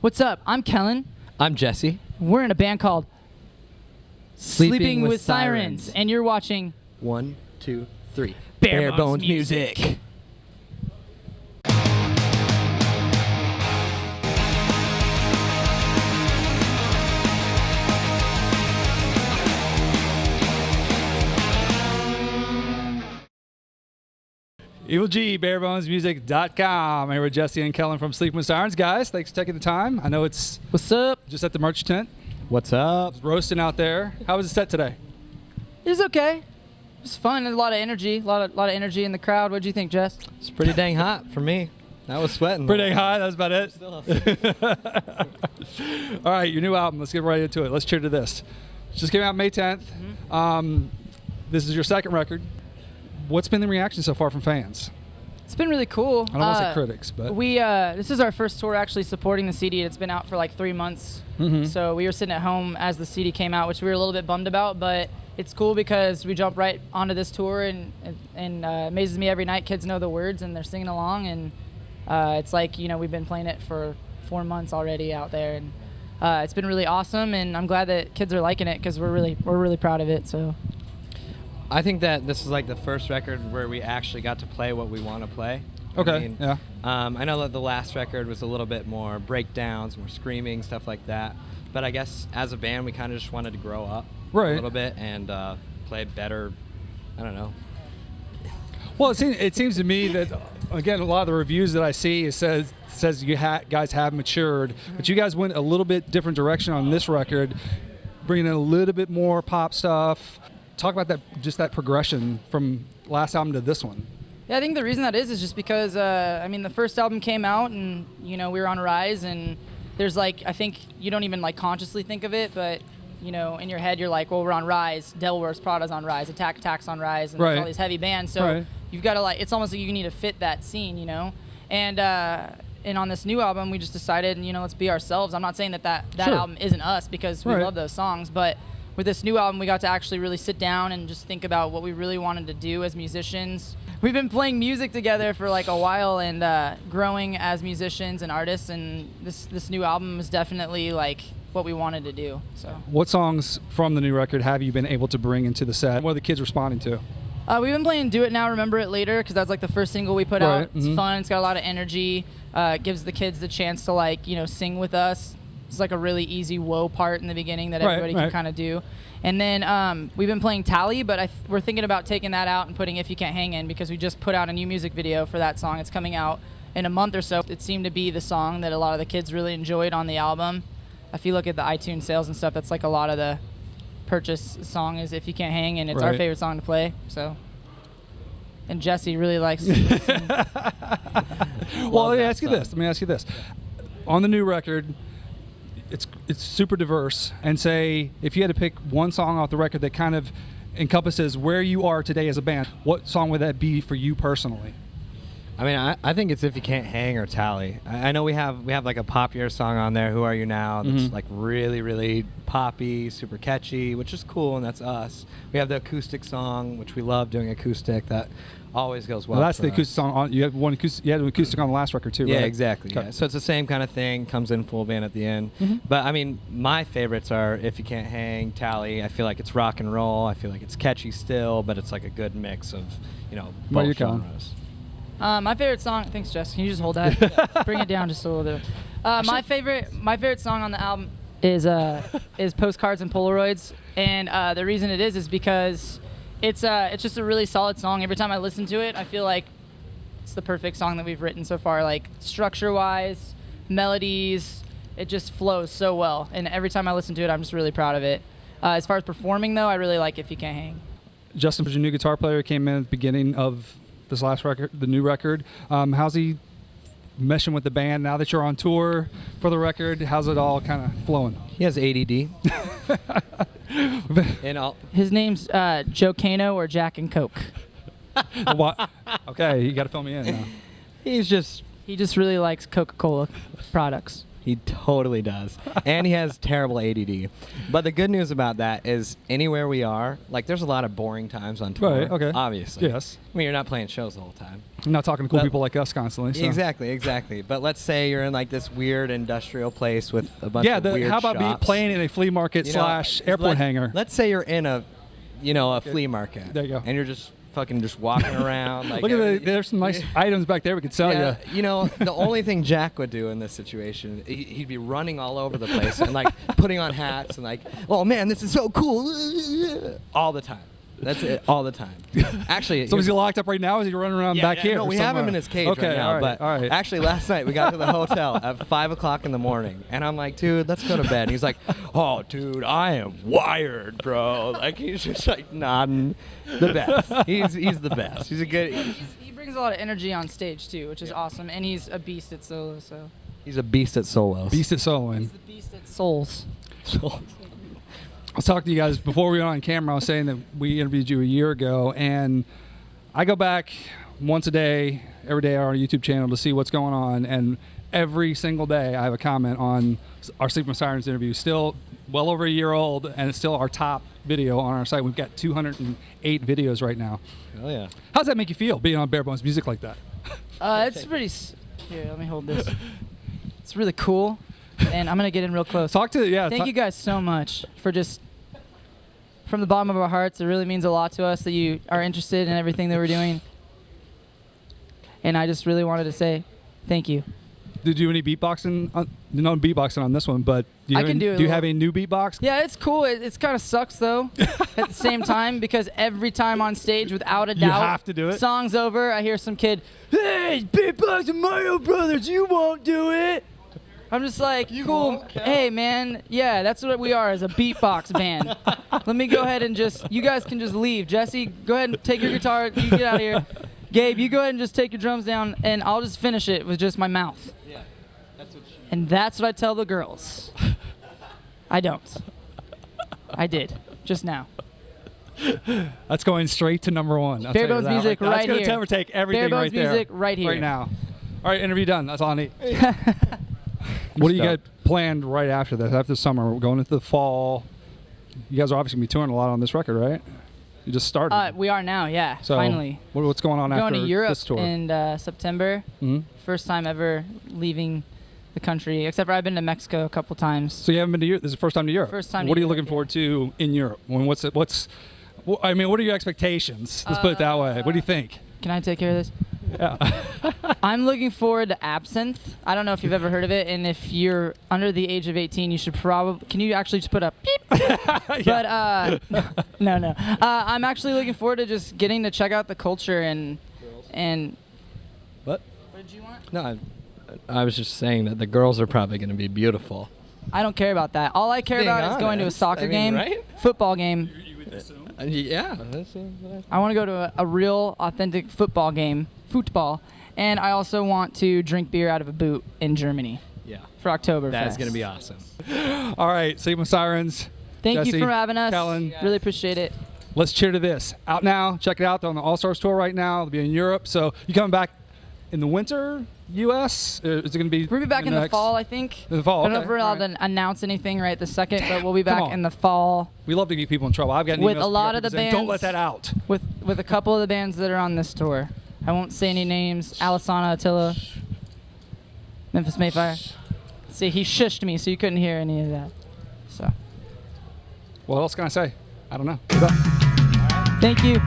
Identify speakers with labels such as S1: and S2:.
S1: What's up? I'm Kellin.
S2: I'm Jesse.
S1: We're in a band called Sleeping with Sirens. And you're watching
S2: 1, 2, 3.
S1: Bare Bones Music.
S3: Evil G, barebonesmusic.com. Here with Jesse and Kellin from Sleeping with Sirens. Guys, thanks for taking the time. I know it's
S1: What's up?
S3: just at the merch tent.
S2: What's up?
S3: It's roasting out there. How was the set today?
S1: It was okay. It was fun. A lot of energy. A lot of energy in the crowd. What'd you think, Jess?
S2: It's pretty dang hot for me. I was sweating.
S3: Pretty high. That was about it. All right, your new album. Let's get right into it. Let's cheer to this. It just came out May 10th. This is your second record. What's been the reaction so far from fans?
S1: It's been really cool.
S3: I don't want to say critics, but
S1: we this is our first tour actually supporting the CD. It's been out for like 3 months. So we were sitting at home as the CD came out, which we were a little bit bummed about, but it's cool because we jump right onto this tour, and amazes me every night. Kids know the words and they're singing along, and it's like, you know, we've been playing it for 4 months already out there, and it's been really awesome, and I'm glad that kids are liking it because we're really proud of it. So
S2: I think that this is like the first record where we actually got to play what we want to play.
S3: okay,
S2: I mean,
S3: yeah.
S2: I know that the last record was a little bit more breakdowns, more screaming, stuff like that. But I guess as a band, we kind of just wanted to grow up a little bit and play better. I don't know.
S3: Well, it seems to me that, again, a lot of the reviews that I see says you guys have matured, but you guys went a little bit different direction on this record, bringing in a little bit more pop stuff. Talk about that progression from last album to this one.
S1: yeah, I think the reason that is just because I mean, the first album came out, and you know, we were on Rise, and there's like, I think you don't even like consciously think of it, but you know, in your head you're like, well, we're on Rise, Devil Wears Prada's on Rise, Attack Attack's on Rise, and there's all these heavy bands, so you've got to like, it's almost like you need to fit that scene, you know, and on this new album we just decided, you know, let's be ourselves. I'm not saying that album isn't us, because we love those songs, but with this new album, we got to actually really sit down and just think about what we really wanted to do as musicians. We've been playing music together for like a while and growing as musicians and artists, and this new album is definitely like what we wanted to do. So,
S3: what songs from the new record have you been able to bring into the set? What are the kids responding to?
S1: We've been playing Do It Now, Remember It Later, because that's like the first single we put out. It's fun. It's got a lot of energy. It gives the kids the chance to like, you know, sing with us. It's like a really easy whoa part in the beginning that everybody can kind of do. And then we've been playing Tally, but we're thinking about taking that out and putting If You Can't Hang In, because we just put out a new music video for that song. It's coming out in a month or so. It seemed to be the song that a lot of the kids really enjoyed on the album. If you look at the iTunes sales and stuff, that's like a lot of the purchase song is If You Can't Hang, and it's our favorite song to play. So, and Jesse really likes to listen.
S3: Well, let me ask you this. On the new record, it's super diverse, and say if you had to pick one song off the record that kind of encompasses where you are today as a band, what song would that be for you personally?
S2: I mean, I think it's If You Can't Hang or Tally. I know we have like a popular song on there, Who Are You Now, that's like really, really poppy, super catchy, which is cool, and that's us. We have the acoustic song, which we love doing acoustic, that always goes well.
S3: That's the acoustic song. You had an acoustic on the last record too, right?
S2: Yeah, exactly. Okay. Yeah. So it's the same kind of thing, comes in full band at the end. But I mean, my favorites are If You Can't Hang, Tally. I feel like it's rock and roll. I feel like it's catchy still, but it's like a good mix of, you know, both genres.
S1: My favorite song. Thanks, Jess. Can you just hold that? Bring it down just a little bit. My favorite song on the album is Postcards and Polaroids, and the reason it is because it's just a really solid song. Every time I listen to it, I feel like it's the perfect song that we've written so far. Like structure-wise, melodies, it just flows so well. And every time I listen to it, I'm just really proud of it. As far as performing, though, I really like If You Can't Hang.
S3: Justin, your new guitar player, came in at the beginning of this last record, the new record. How's he meshing with the band now that you're on tour for the record? How's it all kind of flowing?
S2: He has ADD.
S1: His name's Joe Cano or Jack and Coke.
S3: What? Okay, you got to fill me in now.
S2: He just
S1: really likes Coca-Cola products.
S2: He totally does. And he has terrible ADD. But the good news about that is anywhere we are, like there's a lot of boring times on tour.
S3: Right, okay.
S2: Obviously.
S3: Yes.
S2: I mean, you're not playing shows the whole time.
S3: I'm not talking to cool
S2: But-
S3: people like us constantly. So.
S2: Exactly. But let's say you're in like this weird industrial place with a bunch
S3: Yeah,
S2: of weird
S3: how about
S2: shops.
S3: playing in a flea market
S2: You know,
S3: / airport hangar?
S2: Let's say you're in a flea market.
S3: There you go.
S2: And you're just walking around. Like
S3: Look at there's some nice items back there we could sell
S2: yeah,
S3: you.
S2: you know, the only thing Jack would do in this situation, he'd be running all over the place and like putting on hats and like, oh man, this is so cool, all the time. That's it, all the time. Actually,
S3: So is he locked up right now? Or is he running around back here?
S2: No, we have him in his cage
S3: okay,
S2: right now.
S3: all right,
S2: but
S3: all right.
S2: actually, last night we got to the hotel at 5 o'clock in the morning, and I'm like, dude, let's go to bed. And he's like, oh, dude, I am wired, bro. Like he's just like nodding. The best. He's the best. He's a good.
S1: He brings a lot of energy on stage too, which is awesome, and he's a beast at solo. So
S2: He's a beast at solos.
S3: Beast at soloing.
S1: he's the beast at souls.
S3: I was talking to you guys before we went on camera. I was saying that we interviewed you a year ago, and I go back once a day, every day on our YouTube channel to see what's going on, and every single day I have a comment on our Sleeping with Sirens interview. Still well over a year old, and it's still our top video on our site. We've got 208 videos right now.
S2: Oh yeah.
S3: How does that make you feel, being on Bare Bones Music like that?
S1: It's pretty. Here, let me hold this. It's really cool, and I'm gonna get in real close. Thank you guys so much for just, from the bottom of our hearts, it really means a lot to us that you are interested in everything that we're doing. And I just really wanted to say thank you.
S3: Did you do any beatboxing? No beatboxing on this one, but do you have a new beatbox?
S1: Yeah, it's cool. It kind of sucks though at the same time, because every time on stage, without a doubt,
S3: You have to do it?
S1: Song's over, I hear some kid, hey, beatbox and Mario Brothers, you won't do it. I'm just like, cool. Hey, man, yeah, that's what we are as a beatbox band. Let me go ahead and you guys can just leave. Jesse, go ahead and take your guitar. You get out of here. Gabe, you go ahead and just take your drums down, and I'll just finish it with just my mouth.
S2: Yeah. That's what.
S1: And that's what I tell the girls. I don't. I did just now.
S3: That's going straight to number one.
S1: Bare Bones Music right
S3: That's
S1: here.
S3: going to overtake everything
S1: Bare
S3: right
S1: Bones
S3: there.
S1: Music right here.
S3: Right now. All right, interview done. That's all I need. What do you got planned right after this? After summer, we're going into the fall. You guys are obviously going to be touring a lot on this record, right? You just started.
S1: We are now, yeah.
S3: So
S1: finally.
S3: What's going on
S1: We're
S3: after
S1: going to Europe
S3: this tour?
S1: in September.
S3: Mhm.
S1: First time ever leaving the country, except for I've been to Mexico a couple times.
S3: So you haven't been to Europe? This is the first time to Europe?
S1: First time to
S3: What are you
S1: Europe,
S3: looking forward to in Europe? What are your expectations? Let's put it that way. What do you think?
S1: Can I take care of this?
S3: Yeah.
S1: I'm looking forward to Absinthe. I don't know if you've ever heard of it, and if you're under the age of 18, you should probably. Can you actually just put a beep? But no. I'm actually looking forward to just getting to check out the culture and.
S2: What?
S1: What did you want?
S2: No, I was just saying that the girls are probably going to be beautiful.
S1: I don't care about that. All I care
S2: Being
S1: about is going to a
S2: honest,
S1: soccer
S2: I mean,
S1: game,
S2: right?
S1: football game.
S2: Yeah.
S1: I want to go to a real, authentic football game, and I also want to drink beer out of a boot in Germany
S2: Yeah.
S1: for Oktoberfest.
S2: That's going to be awesome.
S3: All right, Sleeping with Sirens.
S1: Thank
S3: Jesse,
S1: you for having us.
S3: Kellin.
S1: Really appreciate it.
S3: Let's cheer to this. Out now. Check it out. They're on the All-Stars tour right now. They'll be in Europe. So you coming back in the winter, U.S.? Is it going to be?
S1: We'll be back in the
S3: next-
S1: fall, I think.
S3: In the fall,
S1: I don't know
S3: okay.
S1: if we're allowed
S3: All right.
S1: to announce anything right this second, but we'll be
S3: Come
S1: back
S3: on.
S1: in the fall
S3: We love to get people in trouble. I've got
S1: with
S3: emails
S1: a
S3: from
S1: lot of the
S3: people saying, Don't let
S1: bands.
S3: that out.
S1: with a couple of the bands that are on this tour. I won't say any names. Alisana, Attila, Memphis Mayfire. See, he shushed me, so you couldn't hear any of that. So,
S3: What else can I say? I don't know.
S1: thank you.